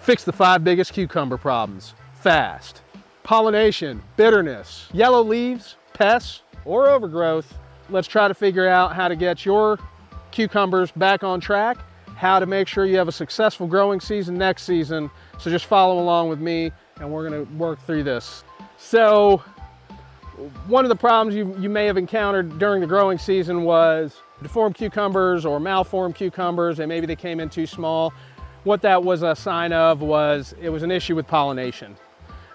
Fix the 5 biggest cucumber problems fast. Pollination, bitterness, yellow leaves, pests, or overgrowth. Let's try to figure out how to get your cucumbers back on track, how to make sure you have a successful growing season next season. So just follow along with me and we're gonna work through this. So one of the problems you may have encountered during the growing season was deformed cucumbers or malformed cucumbers, and maybe they came in too small. What that was a sign of was it was an issue with pollination.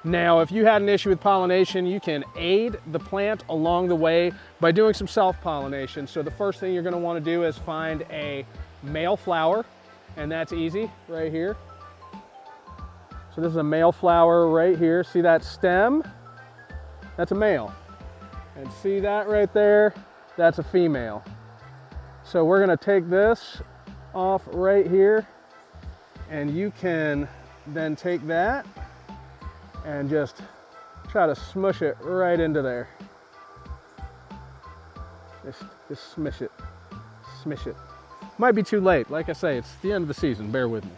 Now, if you had an issue with pollination, you can aid the plant along the way by doing some self-pollination. So the first thing you're gonna wanna do is find a male flower, and that's easy right here. So this is a male flower right here. See that stem? That's a male. And see that right there? That's a female. So we're gonna take this off right here, and you can then take that and just try to smush it right into there. Just smish it, smish it. Might be too late. Like I say, it's the end of the season, bear with me.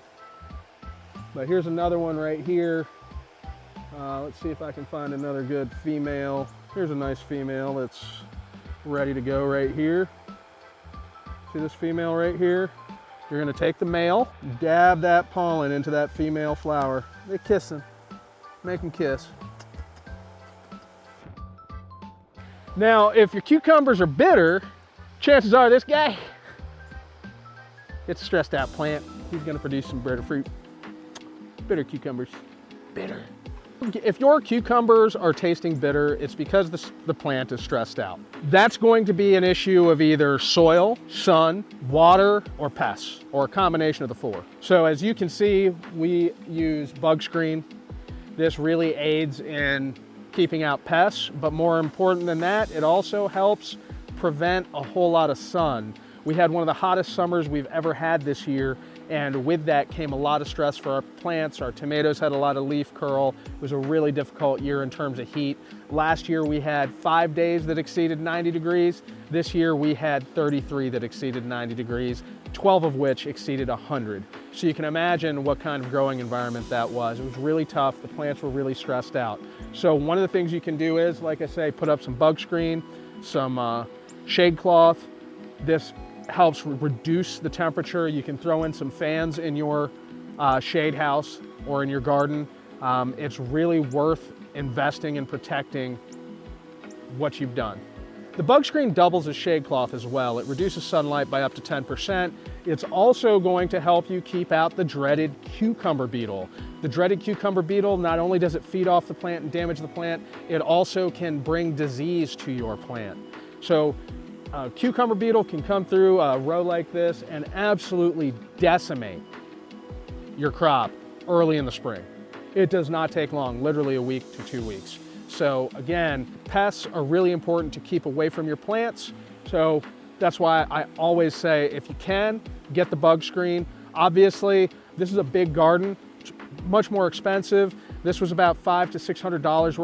But here's another one right here. Let's see if I can find another good female. Here's a nice female that's ready to go right here. See this female right here? You're gonna take the male, dab that pollen into that female flower. They're kissing. Make them kiss. Now, if your cucumbers are bitter, chances are this guy, it's a stressed out plant. He's gonna produce some bitter fruit. Bitter cucumbers, bitter. If your cucumbers are tasting bitter, it's because the plant is stressed out. That's going to be an issue of either soil, sun, water, or pests, or a combination of the 4. So as you can see, we use bug screen. This really aids in keeping out pests, but more important than that, it also helps prevent a whole lot of sun. We had one of the hottest summers we've ever had this year, and with that came a lot of stress for our plants. Our tomatoes had a lot of leaf curl. It was a really difficult year in terms of heat. Last year we had 5 days that exceeded 90 degrees. This year we had 33 that exceeded 90 degrees, 12 of which exceeded 100. So you can imagine what kind of growing environment that was. It was really tough. The plants were really stressed out. So one of the things you can do is, like I say, put up some bug screen, some shade cloth. This helps reduce the temperature. You can throw in some fans in your shade house or in your garden. It's really worth investing in protecting what you've done. The bug screen doubles as shade cloth as well. It reduces sunlight by up to 10%. It's also going to help you keep out the dreaded cucumber beetle. The dreaded cucumber beetle, not only does it feed off the plant and damage the plant, it also can bring disease to your plant. So cucumber beetle can come through a row like this and absolutely decimate your crop early in the spring. It does not take long, literally a week to 2 weeks. So again, pests are really important to keep away from your plants. So that's why I always say, if you can, get the bug screen. Obviously, this is a big garden, much more expensive. This was about $500 to $600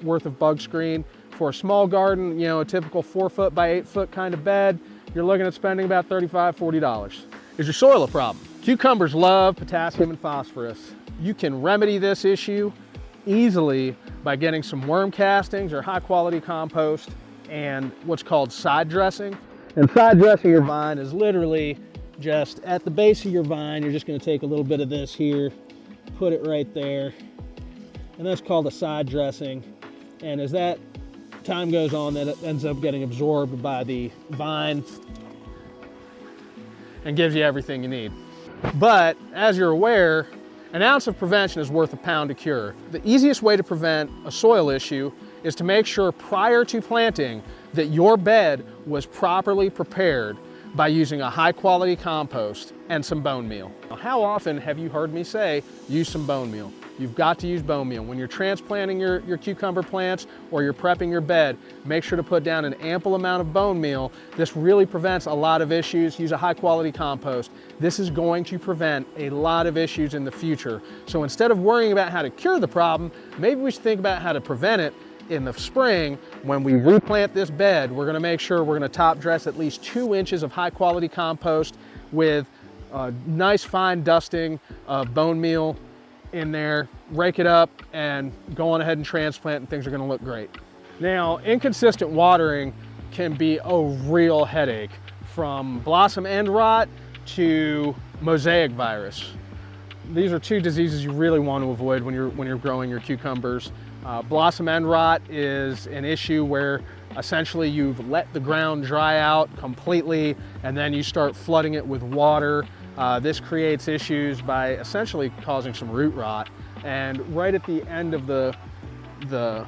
worth of bug screen. For a small garden, you know, a typical 4 foot by 8 foot kind of bed, you're looking at spending about $35, $40. Is your soil a problem? Cucumbers love potassium and phosphorus. You can remedy this issue easily by getting some worm castings or high quality compost and what's called side dressing. And side dressing your vine is literally just at the base of your vine. You're just going to take a little bit of this here, put it right there, and that's called a side dressing. And as that time goes on, that it ends up getting absorbed by the vine and gives you everything you need. But as you're aware, an ounce of prevention is worth a pound to cure. The easiest way to prevent a soil issue is to make sure prior to planting that your bed was properly prepared by using a high quality compost and some bone meal. Now, how often have you heard me say, use some bone meal? You've got to use bone meal. When you're transplanting your cucumber plants or you're prepping your bed, make sure to put down an ample amount of bone meal. This really prevents a lot of issues. Use a high quality compost. This is going to prevent a lot of issues in the future. So instead of worrying about how to cure the problem, maybe we should think about how to prevent it. In the spring, when we replant this bed, we're gonna make sure we're gonna top dress at least 2 inches of high quality compost with a nice fine dusting of bone meal in there, rake it up, and go on ahead and transplant, and things are gonna look great. Now, inconsistent watering can be a real headache, from blossom end rot to mosaic virus. These are two diseases you really want to avoid when you're growing your cucumbers. Blossom end rot is an issue where essentially you've let the ground dry out completely and then you start flooding it with water. This creates issues by essentially causing some root rot. And right at the end of the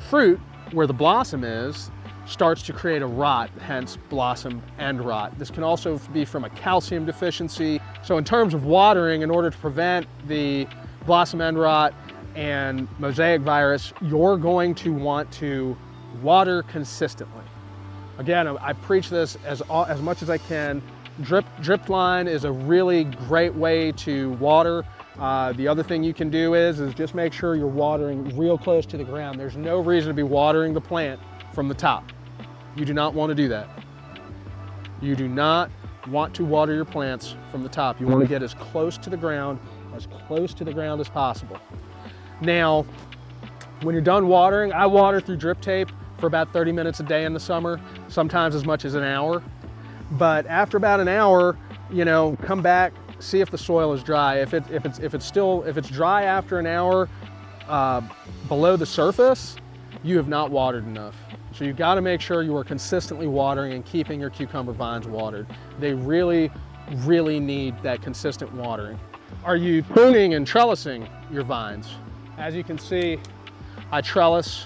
fruit, where the blossom is, starts to create a rot, hence blossom end rot. This can also be from a calcium deficiency. So in terms of watering, in order to prevent the blossom end rot and mosaic virus, you're going to want to water consistently. Again, I preach this as much as I can. Drip line is a really great way to water. The other thing you can do is just make sure you're watering real close to the ground. There's no reason to be watering the plant from the top. You do not want to do that. You do not want to water your plants from the top. You want to get as close to the ground as possible. Now, when you're done watering, I water through drip tape for about 30 minutes a day in the summer, sometimes as much as an hour. But after about an hour, come back, see if the soil is dry. If it's dry after an hour below the surface, you have not watered enough. So you've got to make sure you are consistently watering and keeping your cucumber vines watered. They really, really need that consistent watering. Are you pruning and trellising your vines? As you can see, I trellis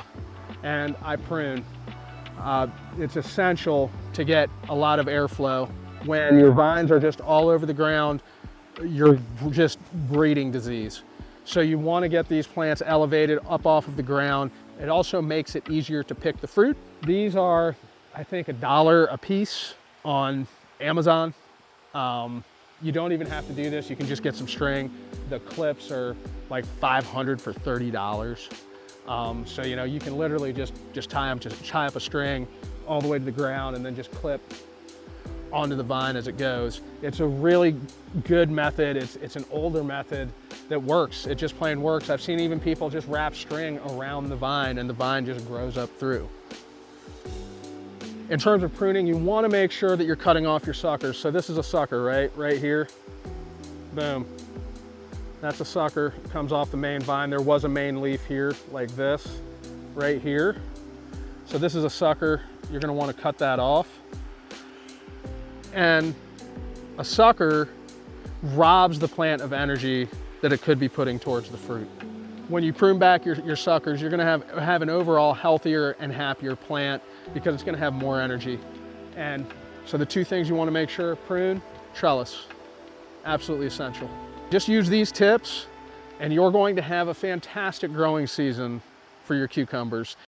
and I prune. It's essential to get a lot of airflow. When your vines are just all over the ground, you're just breeding disease. So you want to get these plants elevated up off of the ground. It also makes it easier to pick the fruit. These are, I think, $1 a piece on Amazon. You don't even have to do this. You can just get some string. The clips are like $500 for $30. So you can literally just tie up a string all the way to the ground and then just clip onto the vine as it goes. It's a really good method. It's an older method that works. It just plain works. I've seen even people just wrap string around the vine and the vine just grows up through. In terms of pruning, you want to make sure that you're cutting off your suckers. So this is a sucker, right here. Boom. That's a sucker. It comes off the main vine. There was a main leaf here like this, right here. So this is a sucker. You're going to want to cut that off. And a sucker robs the plant of energy that it could be putting towards the fruit. When you prune back your suckers, you're gonna have an overall healthier and happier plant because it's gonna have more energy. And so the two things you wanna make sure: prune, trellis, absolutely essential. Just use these tips and you're going to have a fantastic growing season for your cucumbers.